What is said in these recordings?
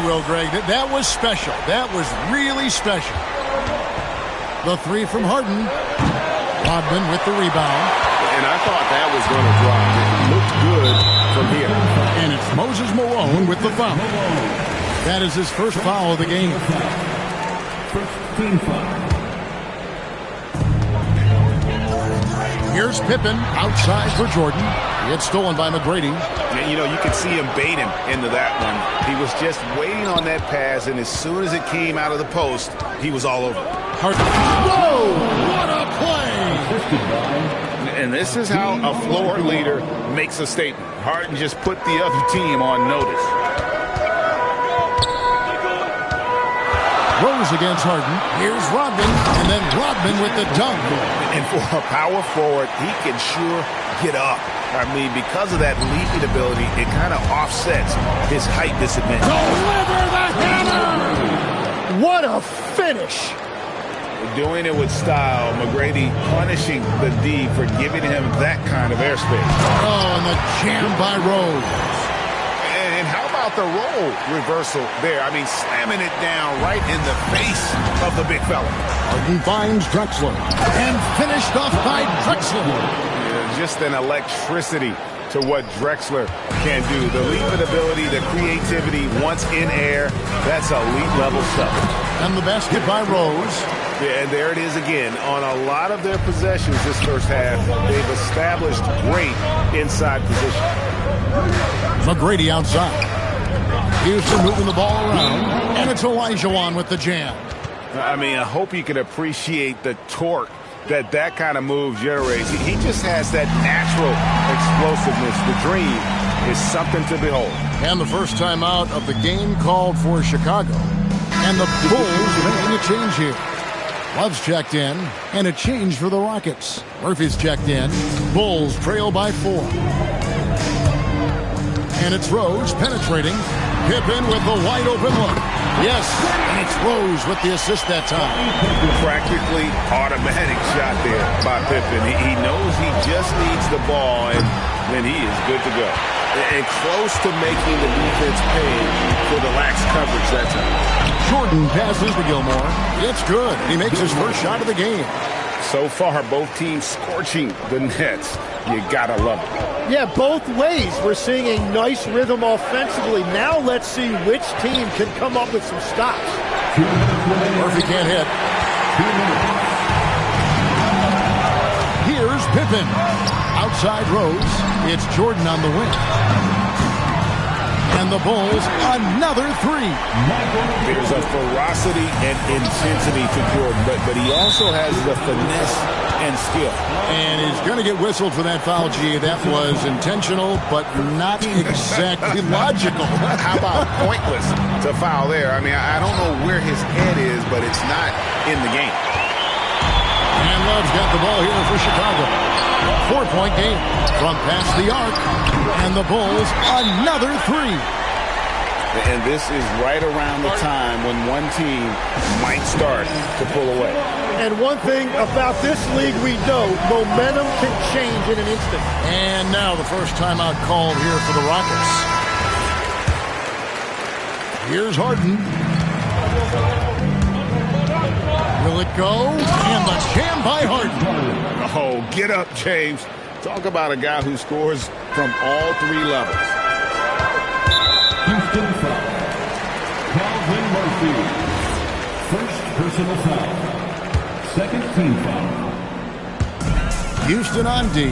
will, Greg. That was special. That was really special. The three from Harden. Rodman with the rebound. And I thought that was going to drop. It looked good from here. And it's Moses Malone with the foul. That is his first foul of the game. First team foul. Here's Pippen outside for Jordan. It's stolen by McGrady. You know, you could see him bait him into that one. He was just waiting on that pass, and as soon as it came out of the post, he was all over. Whoa! What a play! And this is how a floor leader makes a statement. Harden just put the other team on notice. Rose against Harden. Here's Rodman, and then Rodman with the dunk. And for a power forward, he can sure get up. I mean, because of that leaping ability, it kind of offsets his height disadvantage. Deliver the hammer! What a finish! Doing it with style. McGrady punishing the D for giving him that kind of airspace. Oh, and the jam by Rose. And how about the role reversal there? I mean, slamming it down right in the face of the big fella. Harden finds Drexler. And finished off by Drexler. Yeah, just an electricity to what Drexler can do. The leaping ability, the creativity, once in air, that's elite level stuff. And the basket by Rose. Yeah, and there it is again. On a lot of their possessions this first half, they've established great inside position. McGrady outside. Houston moving the ball around. And it's Olajuwon with the jam. I mean, I hope you can appreciate the torque that kind of move generates. He just has that natural explosiveness. The dream is something to behold. And the first time out of the game called for Chicago. And the Bulls making a change here. Love's checked in, and a change for the Rockets. Murphy's checked in. Bulls trail by 4. And it's Rose penetrating. Pippen with the wide open look. Yes, and it's Rose with the assist that time. Practically automatic shot there by Pippen. He knows he just needs the ball, and then he is good to go. And close to making the defense pay for the lax coverage that time. Jordan passes to Gilmore. It's good. He makes his first shot of the game. So far, both teams scorching the Nets. You gotta love it. Yeah, both ways. We're seeing a nice rhythm offensively. Now let's see which team can come up with some stops. Murphy can't hit. Here's Pippen. Outside Rose. It's Jordan on the wing. And the Bulls, another three. There's a ferocity and intensity to Jordan, but he also has the finesse and skill. And he's going to get whistled for that foul, G. That was intentional, but not exactly logical. How about pointless to foul there? I mean, I don't know where his head is, but it's not in the game. And Love's got the ball here for Chicago. 4-point game from past the arc. And the Bulls, another three. And this is right around the time when one team might start to pull away. And one thing about this league we know, momentum can change in an instant. And now the first timeout called here for the Rockets. Here's Harden. Will it go? And the jam by Harden. Oh, get up, James. Talk about a guy who scores from all three levels. Houston foul. Calvin Murphy. First personal foul. Second team foul. Houston on D.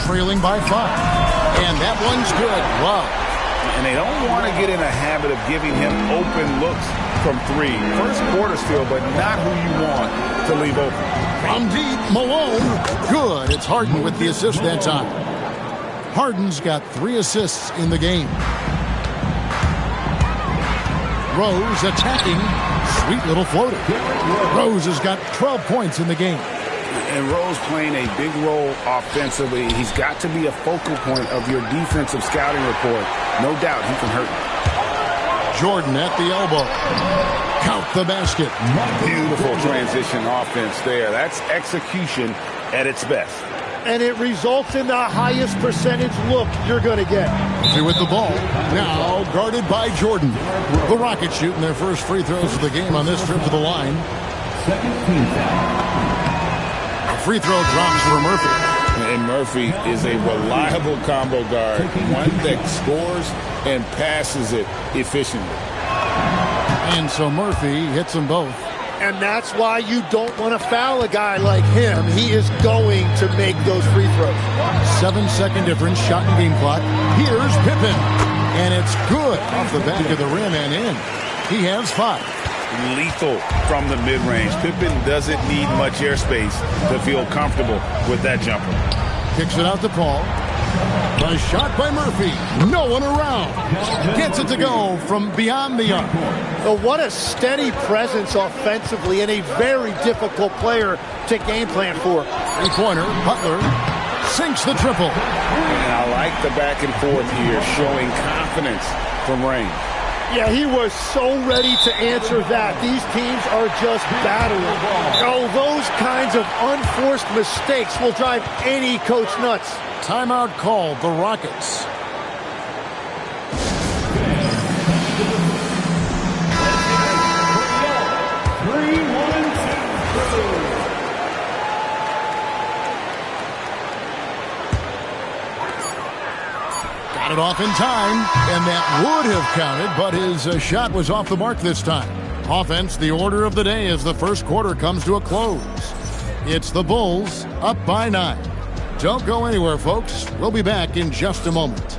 Trailing by 5. And that one's good. Wow. And they don't want to get in a habit of giving him open looks from 3. First quarter still, but not who you want to leave open. From deep, Malone. Good. It's Harden with the assist that time. Harden's got 3 assists in the game. Rose attacking. Sweet little floater. Rose has got 12 points in the game. And Rose playing a big role offensively. He's got to be a focal point of your defensive scouting report. No doubt he can hurt you. Jordan at the elbow. Count the basket. Beautiful transition offense there. That's execution at its best. and it results in the highest percentage look you're going to get. Murphy with the ball. Now guarded by Jordan. The Rockets shooting their first free throws of the game on this trip to the line. Second team foul. A free throw drops for Murphy. And Murphy is a reliable combo guard, one that scores and passes it efficiently. And so Murphy hits them both. And that's why you don't want to foul a guy like him. He is going to make those free throws. 7-second difference, shot and game clock. Here's Pippen. And it's good off the back of the rim and in. He has 5. Lethal from the mid-range. Pippen doesn't need much airspace to feel comfortable with that jumper. Kicks it out to Paul. A shot by Murphy. No one around. Gets it to go from beyond the arc. So what a steady presence offensively and a very difficult player to game plan for. Three-pointer, Butler sinks the triple. And I like the back and forth here, showing confidence from range. Yeah, he was so ready to answer that. These teams are just battling. Oh, those kinds of unforced mistakes will drive any coach nuts. Timeout called, the Rockets. Got it off in time, and that would have counted, but his shot was off the mark this time. Offense, the order of the day as the first quarter comes to a close. It's the Bulls up by 9. Don't go anywhere, folks. We'll be back in just a moment.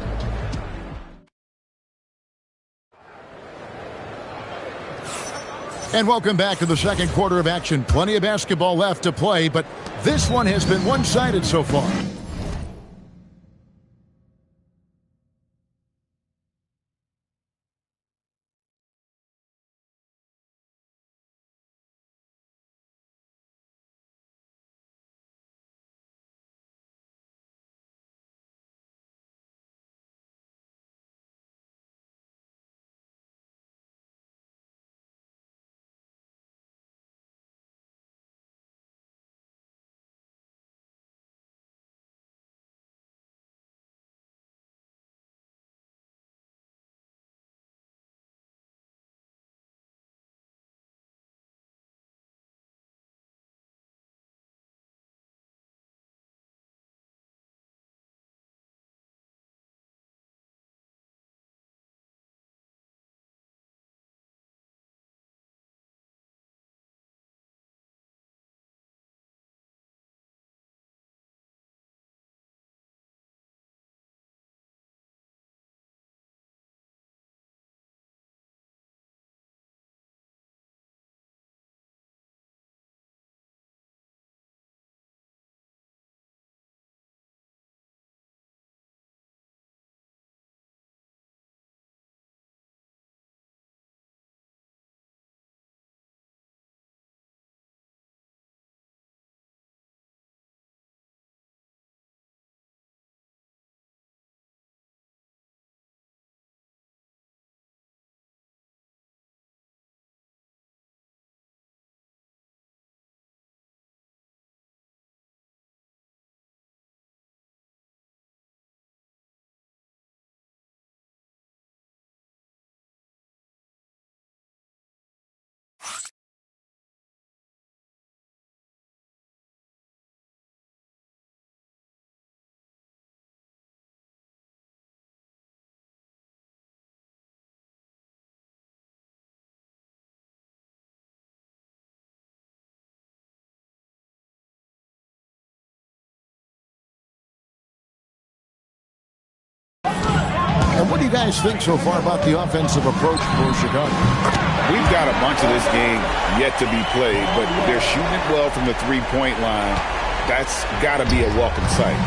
And welcome back to the second quarter of action. Plenty of basketball left to play, but this one has been one-sided so far. And what do you guys think so far about the offensive approach for Chicago? We've got a bunch of this game yet to be played, but they're shooting it well from the three-point line. That's got to be a welcome sight.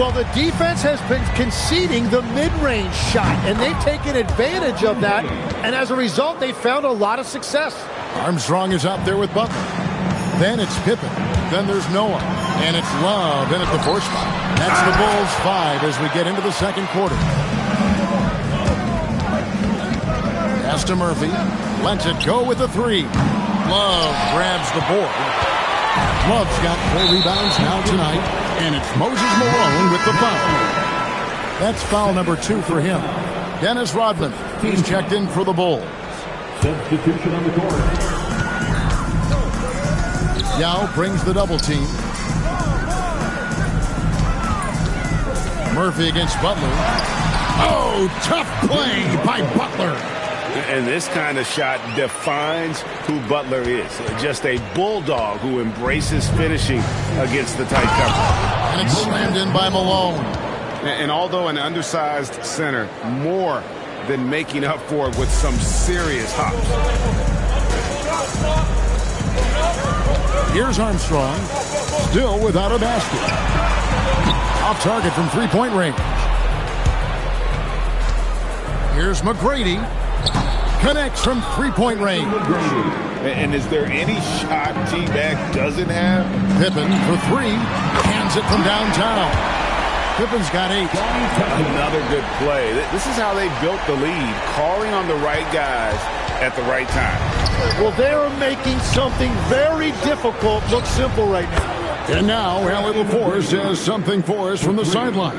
Well, the defense has been conceding the mid-range shot, and they've taken advantage of that, and as a result, they've found a lot of success. Armstrong is out there with Butler. Then it's Pippen. Then there's Noah. And it's Love in at the 4 spot. That's the Bulls 5 as we get into the second quarter. Pass to Murphy. Lets it go with the 3. Love grabs the board. Love's got 4 rebounds now tonight. And it's Moses Malone with the foul. That's foul number 2 for him. Dennis Rodman, he's checked in for the Bulls. Substitution on the court. Yao brings the double team. Murphy against Butler. Oh, tough play by Butler. And this kind of shot defines who Butler is. Just a bulldog who embraces finishing against the tight cover. And it's slammed in by Malone. And although an undersized center, more than making up for it with some serious hops. Here's Armstrong, still without a basket. Off target from three-point range. Here's McGrady. Connects from three-point range. And is there any shot T-Mac doesn't have? Pippen for 3. Hands it from downtown. Pippen's got 8. Another good play. This is how they built the lead, calling on the right guys at the right time. Well, they're making something very difficult look simple right now. And now, Al LaForce has something for us from the sideline.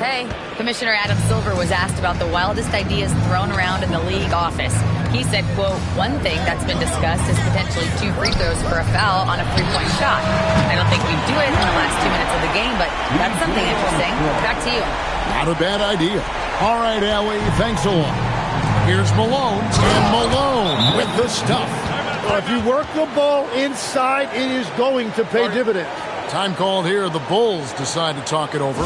Hey, Commissioner Adam Silver was asked about the wildest ideas thrown around in the league office. He said, quote, one thing that's been discussed is potentially 2 free throws for a foul on a 3-point shot. I don't think we do it in the last 2 minutes of the game, but that's something interesting. Back to you. Not a bad idea. All right, Allie, thanks a lot. Here's Malone, and Malone with the stuff. Well, if you work the ball inside, it is going to pay dividends. Time called here. The Bulls decide to talk it over.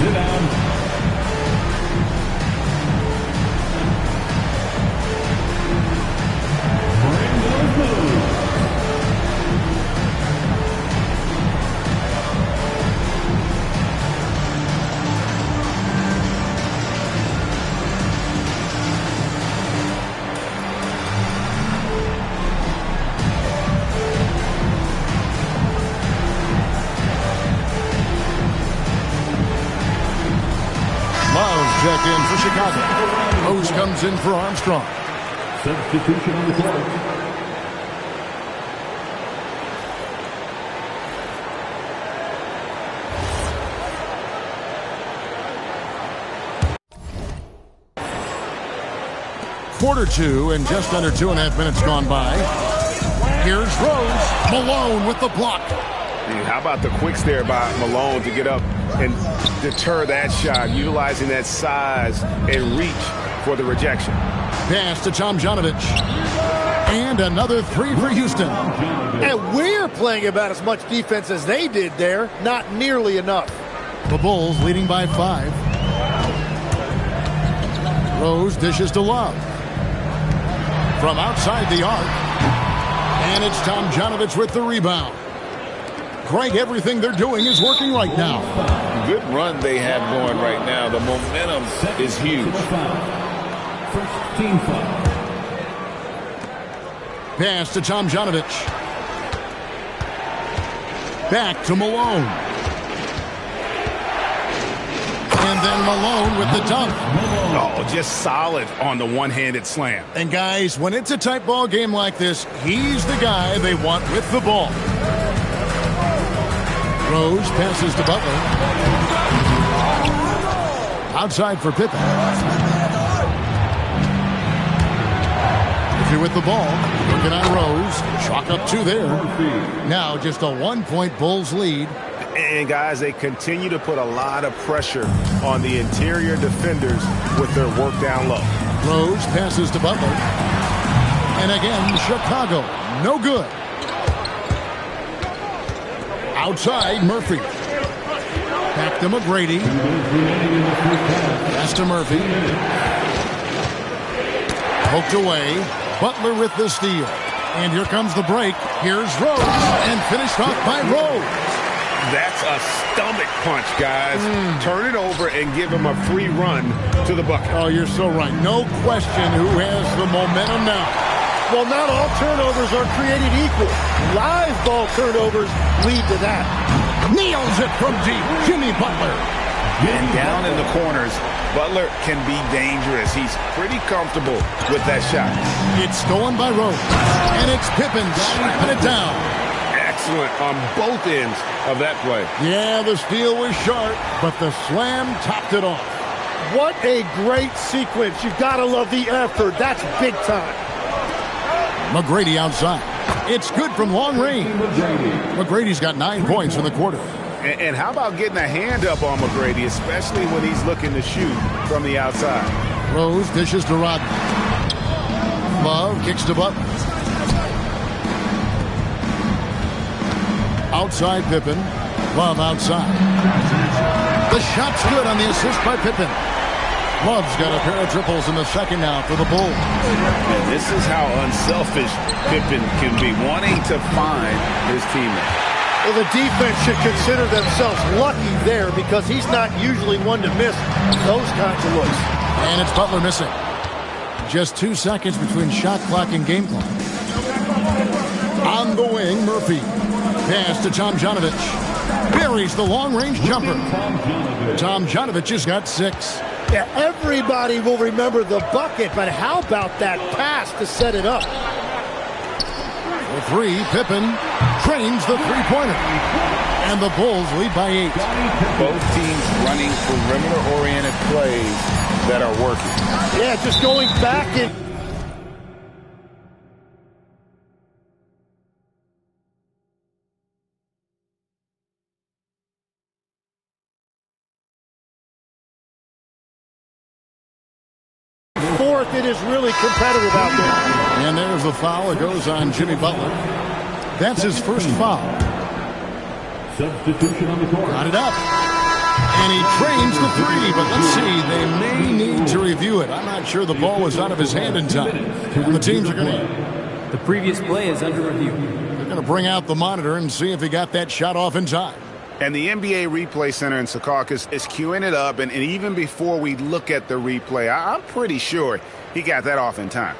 Sit down. Checked in for Chicago. Rose comes in for Armstrong. Substitution on the court. Quarter 2 and just under 2.5 minutes gone by. Here's Rose. Malone with the block. How about the quicks there by Malone to get up and deter that shot, utilizing that size and reach for the rejection. Pass to Tomjanovich. And another 3 for Houston. And we're playing about as much defense as they did there. Not nearly enough. The Bulls leading by 5. Rose dishes to Love. From outside the arc. And it's Tomjanovich with the rebound. Greg, everything they're doing is working right now. Good run they have going right now. The momentum is huge. First team foul. Pass to Tomjanovich. Back to Malone. And then Malone with the dunk. Oh, just solid on the one-handed slam. And guys, when it's a tight ball game like this, he's the guy they want with the ball. Rose passes to Butler. Outside for Pippen. If you're with the ball, looking on Rose. Chalk up 2 there. Now just a 1-point Bulls lead. And guys, they continue to put a lot of pressure on the interior defenders with their work down low. Rose passes to Butler. And again, Chicago. No good. Outside, Murphy. Back to McGrady. Pass to Murphy. Poked away. Butler with the steal. And here comes the break. Here's Rose. And finished off by Rose. That's a stomach punch, guys. Turn it over and give him a free run to the bucket. Oh, you're so right. No question who has the momentum now. Well, not all turnovers are created equal. Live ball turnovers lead to that. Nails it from deep. Jimmy Butler. And down in the corners, Butler can be dangerous. He's pretty comfortable with that shot. It's stolen by Rose. And it's Pippen slapping it down. Excellent on both ends of that play. Yeah, the steal was sharp, but the slam topped it off. What a great sequence. You've got to love the effort. That's big time. McGrady outside. It's good from long range. McGrady's got 9 points in the quarter. And how about getting a hand up on McGrady, especially when he's looking to shoot from the outside? Rose dishes to Rodman. Love kicks to Butler. Outside Pippen. Love outside. The shot's good on the assist by Pippen. Love's got a pair of triples in the second now for the Bulls. And this is how unselfish Pippen can be, wanting to find his teammate. Well, the defense should consider themselves lucky there because he's not usually one to miss those kinds of looks. And it's Butler missing. Just 2 seconds between shot clock and game clock. On the wing, Murphy. Pass to Tomjanovich. Buries the long-range jumper. Tomjanovich has got 6. Yeah, everybody will remember the bucket, but how about that pass to set it up? For 3, Pippen trains the three-pointer. And the Bulls lead by 8. Both teams running perimeter-oriented plays that are working. Yeah, just going back and... Fourth, it is really competitive out there. And there's the foul. It goes on Jimmy Butler. That's his first foul. Substitution on the court. Got it up. And he trains the 3, but let's see. They may need to review it. I'm not sure the ball was out of his hand in time. And the teams are going to... The previous play is under review. They're going to bring out the monitor and see if he got that shot off in time. And the NBA Replay Center in Secaucus is queuing it up. And even before we look at the replay, I'm pretty sure he got that off in time.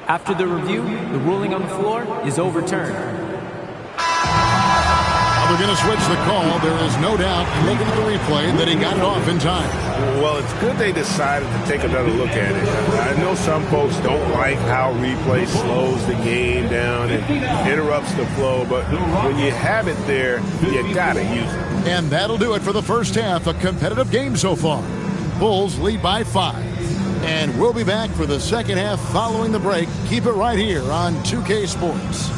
After the review, the ruling on the floor is overturned. They're going to switch the call. There is no doubt, looking at the replay, that he got it off in time. Well, it's good they decided to take another look at it. I know some folks don't like how replay slows the game down and interrupts the flow, but when you have it there, you got to use it. And that'll do it for the first half. A competitive game so far. Bulls lead by 5. And we'll be back for the second half following the break. Keep it right here on 2K Sports.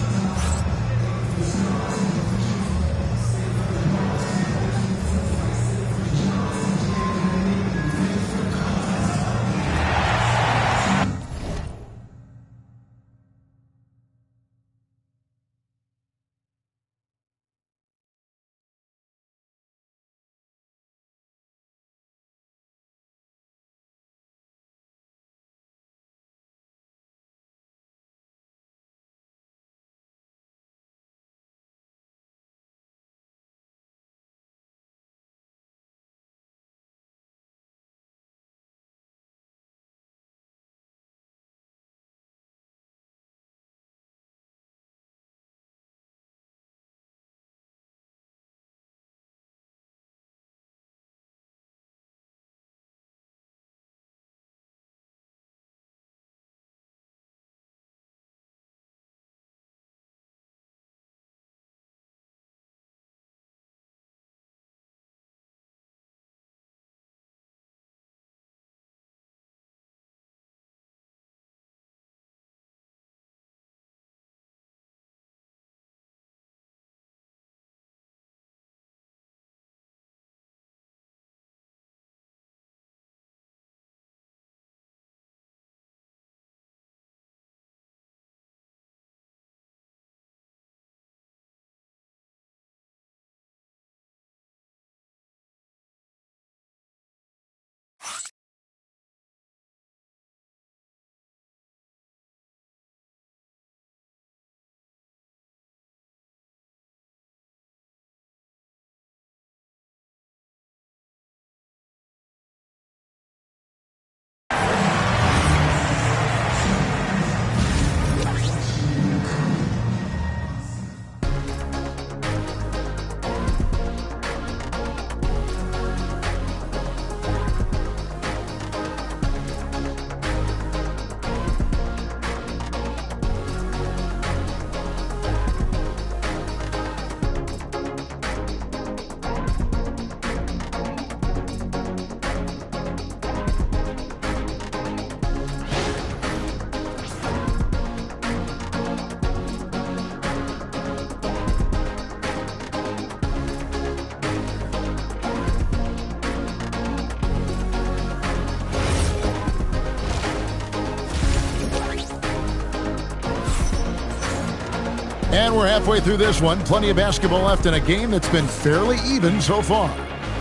And we're halfway through this one. Plenty of basketball left in a game that's been fairly even so far.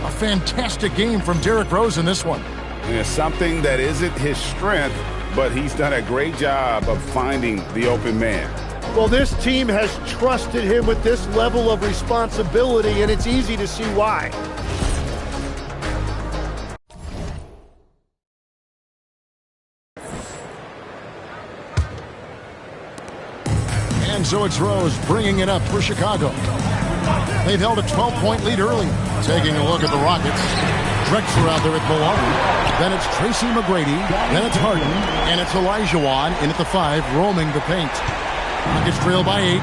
A fantastic game from Derrick Rose in this one. And it's something that isn't his strength, but he's done a great job of finding the open man. Well, this team has trusted him with this level of responsibility, and it's easy to see why. And so it's Rose bringing it up for Chicago. They've held a 12-point lead early. Taking a look at the Rockets. Drexler out there at Malone. Then it's Tracy McGrady. Then it's Harden. And it's Elijah Wan in at the 5, roaming the paint. Rockets trail by 8.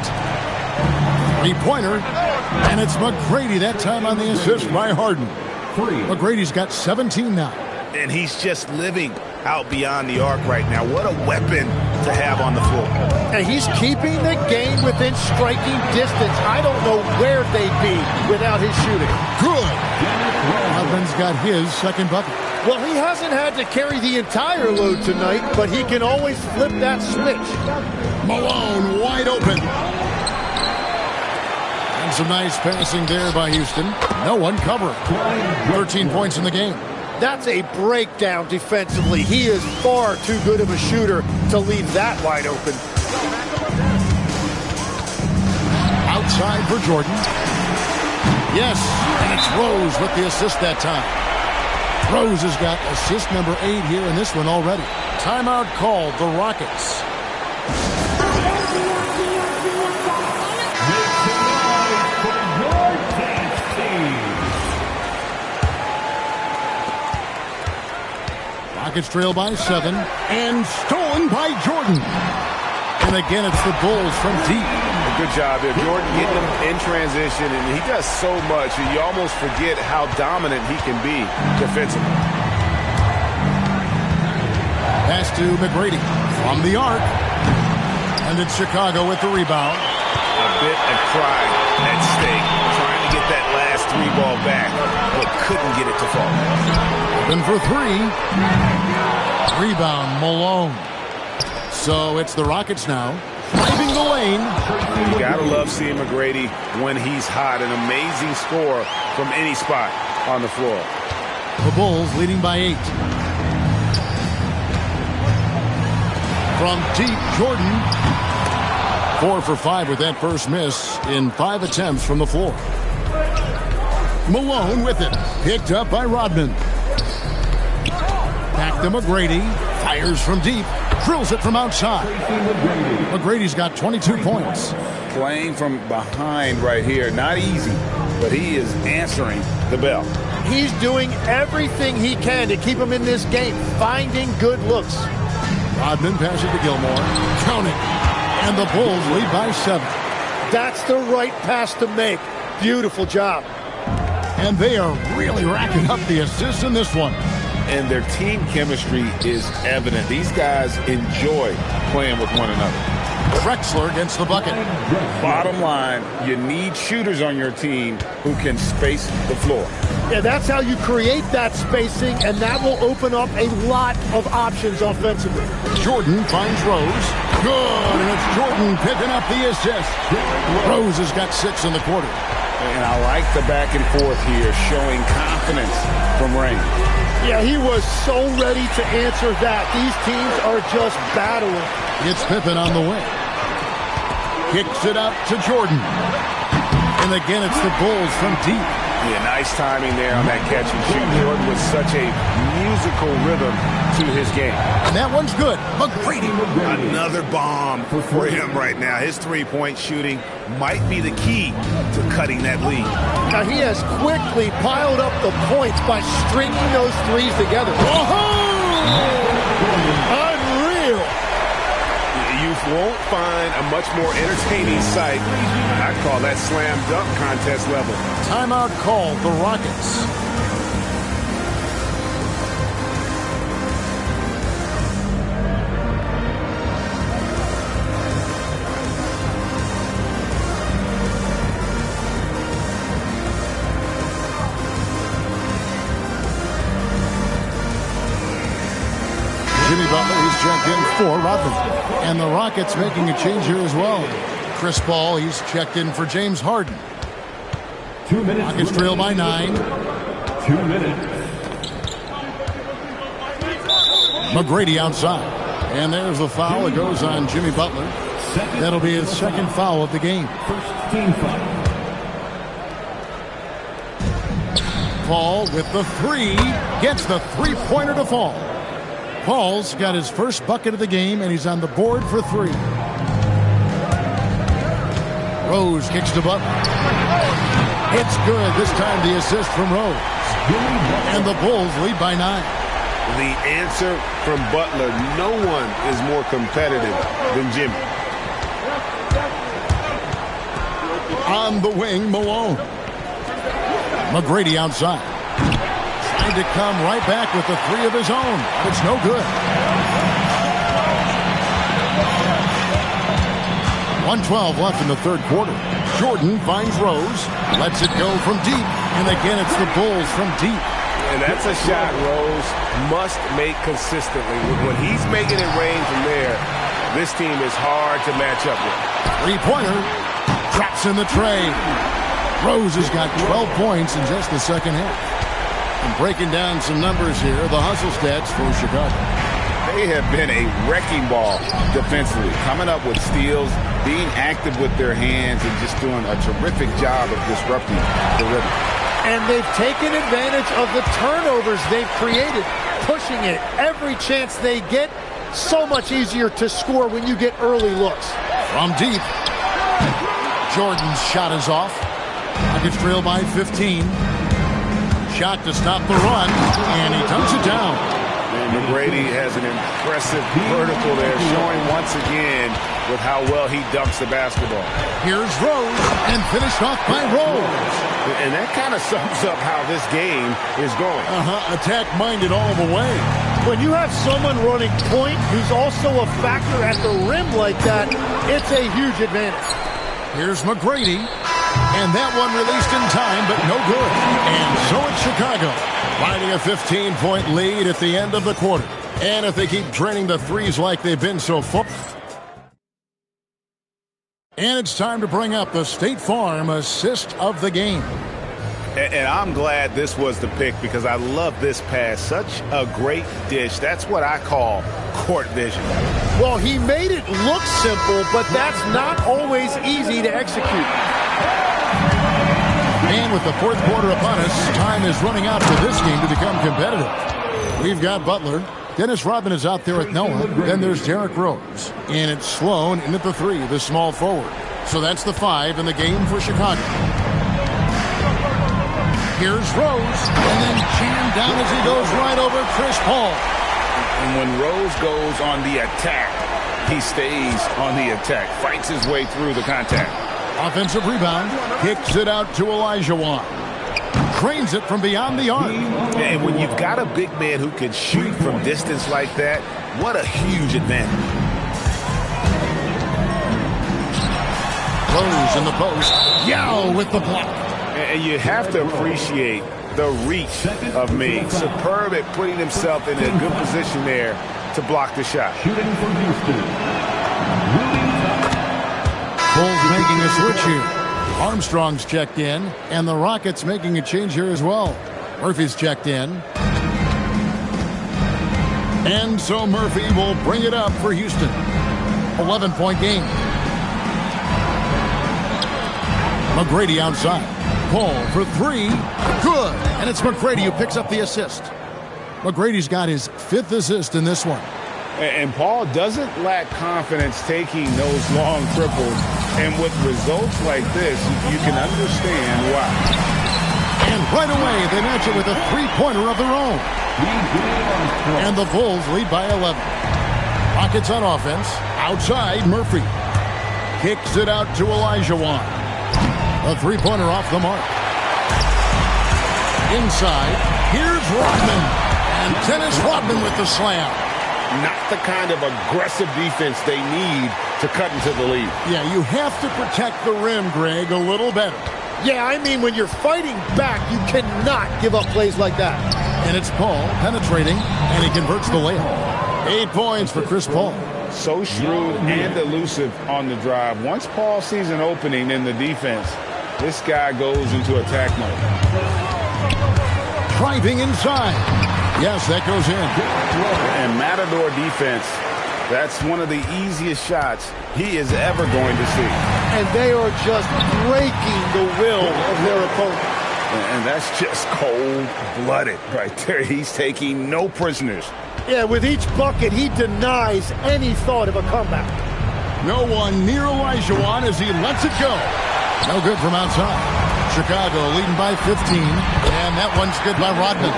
Three-pointer. And it's McGrady that time on the assist by Harden. McGrady's got 17 now. And he's just living out beyond the arc right now. What a weapon to have on the floor. And he's keeping the game within striking distance. I don't know where they'd be without his shooting. Good. Rodman's got his second bucket. Well, he hasn't had to carry the entire load tonight, but he can always flip that switch. Malone wide open. And some nice passing there by Houston. No one covering. 13 points in the game. That's a breakdown defensively. He is far too good of a shooter to leave that wide open. Outside for Jordan. Yes, and it's Rose with the assist that time. Rose has got assist number 8 here in this one already. Timeout called, the Rockets. Rockets trail by 7 and stolen by Jordan. And again, it's the Bulls from deep. Good job there. Jordan getting him in transition, and he does so much, and you almost forget how dominant he can be defensively. Pass to McGrady from the arc. And it's Chicago with the rebound. A bit of pride at stake, trying to get that last 3 ball back, but couldn't get it to fall. Open for 3. Rebound, Malone. So it's the Rockets now, driving the lane. You gotta love seeing McGrady when he's hot. An amazing score from any spot on the floor. The Bulls leading by 8. From deep, Jordan. 4 for 5 with that first miss in 5 attempts from the floor. Malone with it. Picked up by Rodman. Back to McGrady. Fires from deep. Drills it from outside. McGrady's got 22 points. Playing from behind right here. Not easy, but he is answering the bell. He's doing everything he can to keep him in this game, finding good looks. Rodman passes to Gilmore. Counting. And the Bulls lead by 7. That's the right pass to make. Beautiful job. And they are really racking up the assists in this one. And their team chemistry is evident. These guys enjoy playing with one another. Drexler against the bucket. Bottom line, you need shooters on your team who can space the floor. Yeah, that's how you create that spacing, and that will open up a lot of options offensively. Jordan finds Rose. Good, and it's Jordan picking up the assist. Rose has got 6 in the quarter. And I like the back and forth here, showing confidence from Rain. Yeah, he was so ready to answer that. These teams are just battling. It's Pippen on the wing. Kicks it out to Jordan. And again, it's the Bulls from deep. Yeah, nice timing there on that catch and shoot. Jordan with such a musical rhythm to his game. And that one's good. McGrady. Another bomb for him right now. His three-point shooting might be the key to cutting that lead. Now, he has quickly piled up the points by stringing those threes together. Unreal. You won't find a much more entertaining sight. I call that slam dunk contest level. Timeout called, the Rockets. Jimmy Butler, he's checked in for Rodman. And the Rockets making a change here as well. Chris Paul, he's checked in for James Harden. 2 minutes. Rockets trail by 9. 2 minutes. McGrady outside. And there's the foul. It goes on Jimmy Butler. That'll be his second foul of the game. First team foul. Paul with the three. Gets the three-pointer to fall. Paul's got his first bucket of the game, and he's on the board for 3. Rose kicks to Butler. It's good. This time the assist from Rose. And the Bulls lead by 9. The answer from Butler, no one is more competitive than Jimmy. On the wing, Malone. McGrady outside. Trying to come right back with the 3 of his own. It's no good. 1:12 left in the third quarter. Jordan finds Rose. Lets it go from deep. And again, it's the Bulls from deep. And that's a shot Rose must make consistently. When he's making it rain from there, this team is hard to match up with. Three-pointer. Drops in the tray. Rose has got 12 points in just the second half. And breaking down some numbers here, the hustle stats for Chicago. They have been a wrecking ball defensively, coming up with steals, being active with their hands, and just doing a terrific job of disrupting the rhythm. And they've taken advantage of the turnovers they've created, pushing it every chance they get. So much easier to score when you get early looks. From deep. Jordan's shot is off. Rockets trail by 15. Shot to stop the run, and he dunks it down. And McGrady has an impressive vertical there, showing once again with how well he dunks the basketball. Here's Rose, and finished off by Rose. And that kind of sums up how this game is going. Attack-minded all the way. When you have someone running point who's also a factor at the rim like that, it's a huge advantage. Here's McGrady. And that one released in time, but no good. And so it's Chicago, finding a 15-point lead at the end of the quarter. And if they keep draining the threes like they've been so far. And it's time to bring up the State Farm assist of the game. And I'm glad this was the pick because I love this pass. Such a great dish. That's what I call court vision. Well, he made it look simple, but that's not always easy to execute. And with the fourth quarter upon us, time is running out for this game to become competitive. We've got Butler. Dennis Rodman is out there with Noah. Then there's Derrick Rose. And it's Sloan in at the 3, the small forward. So that's the 5 in the game for Chicago. Here's Rose. And then jammed down as he goes right over Chris Paul. And when Rose goes on the attack, he stays on the attack. Fights his way through the contact. Offensive rebound. Kicks it out to Olajuwon. Cranes it from beyond the arc. And when you've got a big man who can shoot from distance like that, what a huge advantage. Rose in the post. Yao with the block. And you have to appreciate the reach of Ming. Superb at putting himself in a good position there to block the shot. Shooting from Houston. Bulls making a switch here. Armstrong's checked in, and the Rockets making a change here as well. Murphy's checked in. And so Murphy will bring it up for Houston. 11-point game. McGrady outside. Paul for 3. Good. And it's McGrady who picks up the assist. McGrady's got his 5th assist in this one. And Paul doesn't lack confidence taking those long triples. And with results like this, you can understand why. And right away, they match it with a three-pointer of their own. And the Bulls lead by 11. Rockets on offense. Outside, Murphy. Kicks it out to Olajuwon. A three-pointer off the mark. Inside, here's Rodman. And Dennis Rodman with the slam. Not the kind of aggressive defense they need to cut into the lead. Yeah, you have to protect the rim, Greg, a little better. Yeah, I mean, when you're fighting back, you cannot give up plays like that. And it's Paul penetrating, and he converts the layup. 8 points for Chris Paul. So shrewd and elusive on the drive. Once Paul sees an opening in the defense, this guy goes into attack mode. Driving inside. Yes, that goes in. And Matador defense, that's one of the easiest shots he is ever going to see. And they are just breaking the will of their opponent. And that's just cold-blooded right there. He's taking no prisoners. Yeah, with each bucket, he denies any thought of a comeback. No one near Olajuwon as he lets it go. No good from outside. Chicago leading by 15, and that one's good by Rodman.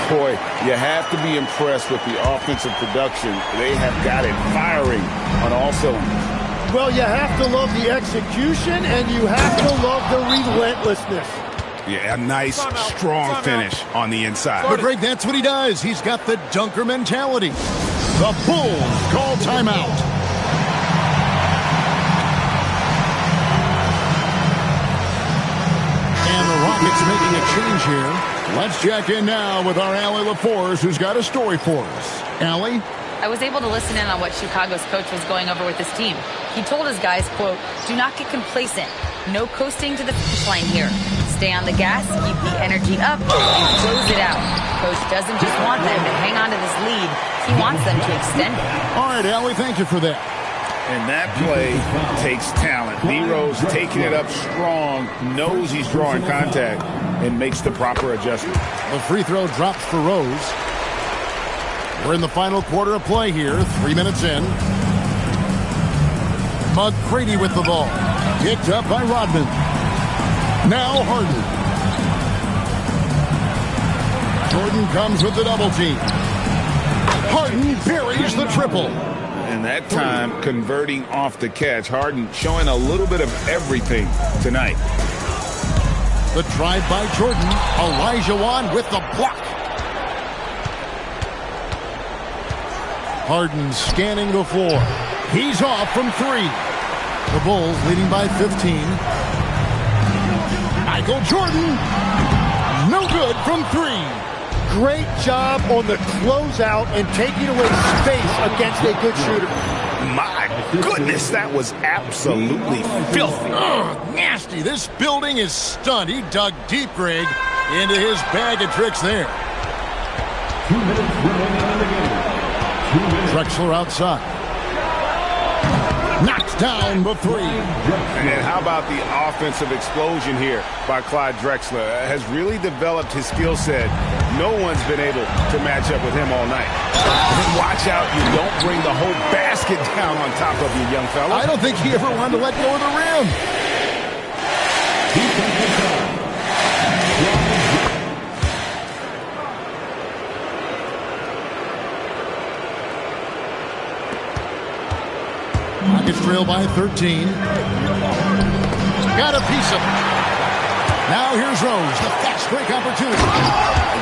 Boy, you have to be impressed with the offensive production. They have got it firing on all cylinders. Well, you have to love the execution, and you have to love the relentlessness. Yeah, a nice, strong finish on the inside. But Greg, that's what he does. He's got the dunker mentality. The Bulls call timeout. And the Rockets making a change here. Let's check in now with our Allie LaForce, who's got a story for us. Allie? I was able to listen in on what Chicago's coach was going over with his team. He told his guys, quote, "Do not get complacent. No coasting to the finish line here. Stay on the gas, keep the energy up, and close it out." Coach doesn't just want them to hang on to this lead. He wants them to extend it. All right, Allie, thank you for that. And that play takes talent. D-Rose taking it up strong, knows he's drawing contact, and makes the proper adjustment. The free throw drops for Rose. We're in the final quarter of play here, 3 minutes in. McGrady with the ball. Picked up by Rodman. Now Harden. Jordan comes with the double team. Harden buries the triple. And that time, converting off the catch. Harden showing a little bit of everything tonight. The drive by Jordan. Olajuwon with the block. Harden scanning the floor. He's off from 3. The Bulls leading by 15. Michael Jordan. No good from 3. Great job on the closeout and taking away space against a good shooter. My goodness, that was absolutely filthy. Nasty. This building is stunned. He dug deep, Greg, into his bag of tricks there. 2 minutes remaining in the game. 2 minutes. Drexler outside. Knocks down the 3. And how about the offensive explosion here by Clyde Drexler? Has really developed his skill set. No one's been able to match up with him all night. And watch out, you don't bring the whole basket down on top of you, young fella. I don't think he ever wanted to let go of the rim. Rockets trail by 13. Got a piece of it. Now here's Rose, the fast break opportunity.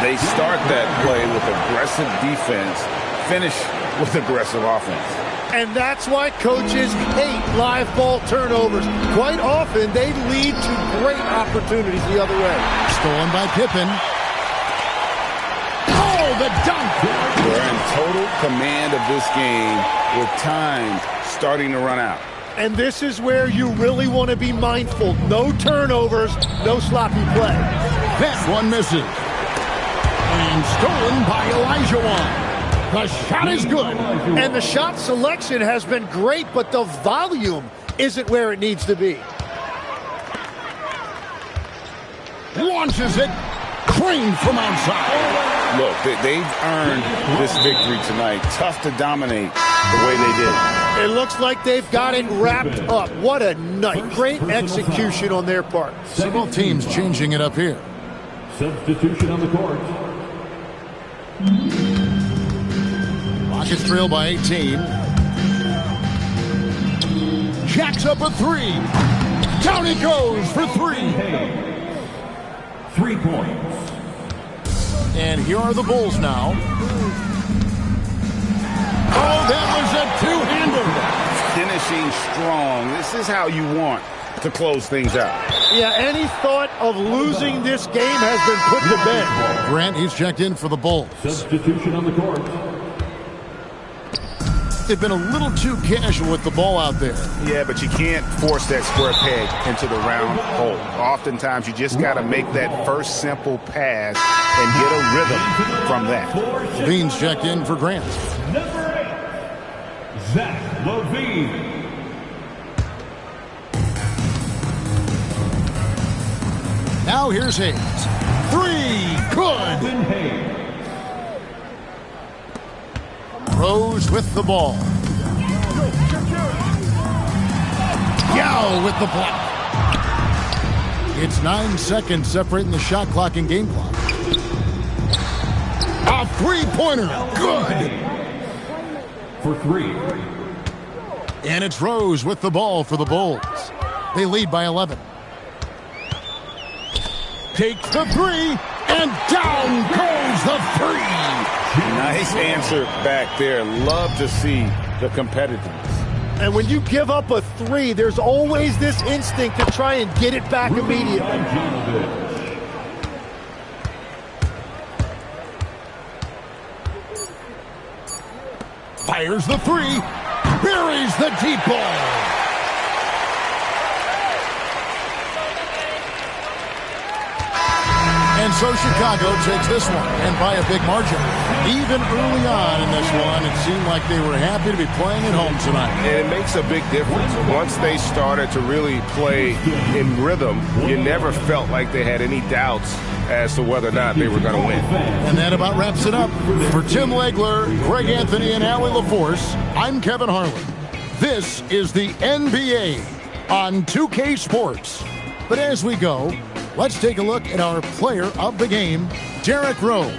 They start that play with aggressive defense, finish with aggressive offense. And that's why coaches hate live ball turnovers. Quite often, they lead to great opportunities the other way. Stolen by Pippen. Oh, the dunk! They're in total command of this game with time starting to run out. And this is where you really want to be mindful. No turnovers, no sloppy play. That one misses. And stolen by Olajuwon. The shot is good. And the shot selection has been great, but the volume isn't where it needs to be. Launches it. Clean from outside. Look, they've earned this victory tonight. Tough to dominate the way they did. It looks like they've got it wrapped up. What a night. Great execution on their part. Several teams changing it up here. Substitution on the court. Rockets trail by 18. Jacks up a 3. Down he goes for 3. 3 points. And here are the Bulls now. Oh, that was a two-hander. Finishing strong. This is how you want to close things out. Yeah, any thought of losing this game has been put to bed. Grant, he's checked in for the Bulls. Substitution on the court. They've been a little too casual with the ball out there. Yeah, but you can't force that square peg into the round hole. Oftentimes, you just got to make that first simple pass and get a rhythm from that. Levine's checked in for Grant. Number 8, Zach Levine. Now here's Hayes. 3, good. Rose with the ball. Yao with the block. It's 9 seconds separating the shot clock and game clock. A three-pointer. Good. For 3. And it's Rose with the ball for the Bulls. They lead by 11. Takes the 3, and down goes the 3. Nice answer back there. Love to see the competitiveness. And when you give up a 3, there's always this instinct to try and get it back immediately. Fires the 3, buries the deep ball. And so Chicago takes this one, and by a big margin. Even early on in this one, it seemed like they were happy to be playing at home tonight. And it makes a big difference. Once they started to really play in rhythm, you never felt like they had any doubts as to whether or not they were going to win. And that about wraps it up. For Tim Legler, Greg Anthony, and Allie LaForce, I'm Kevin Harlan. This is the NBA on 2K Sports. But as we go, let's take a look at our player of the game, Derrick Rose.